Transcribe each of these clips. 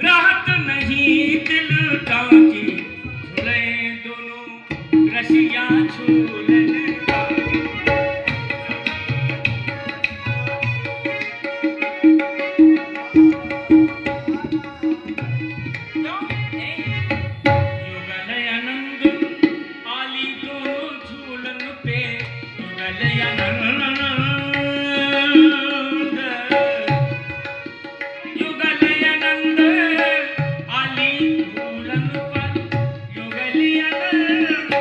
राहत नहीं दिल टाकी झूले दोनों रसिया झूलन युगल आनंद आली दोनों झूलन पे युगल आनंद युगल आनंद आली झूलन पर युगल आनंद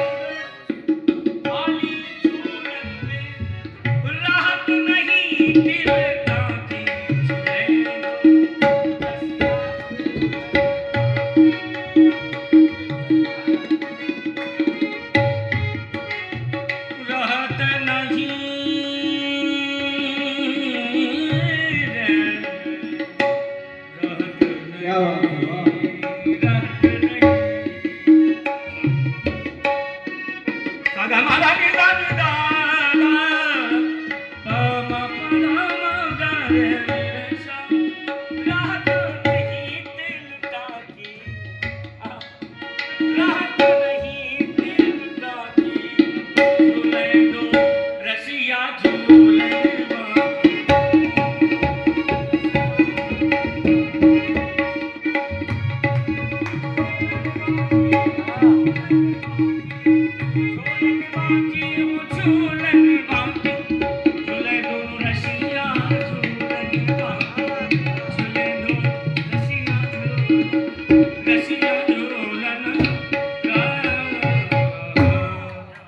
आली झूलन पे राहत नहीं दिल टाकी झूले रहत नहीं रहत क्या बात है, वाह। रहत नहीं साधा माधा निधा निधा पम पद रे सा रहत नहीं दिल टाकी राहत नहीं दिल टाकी झूले दो रसिया झूले झूलन बाकी झूले दोनों रसिया झूलन बाकी झूले दो रसिया झूलन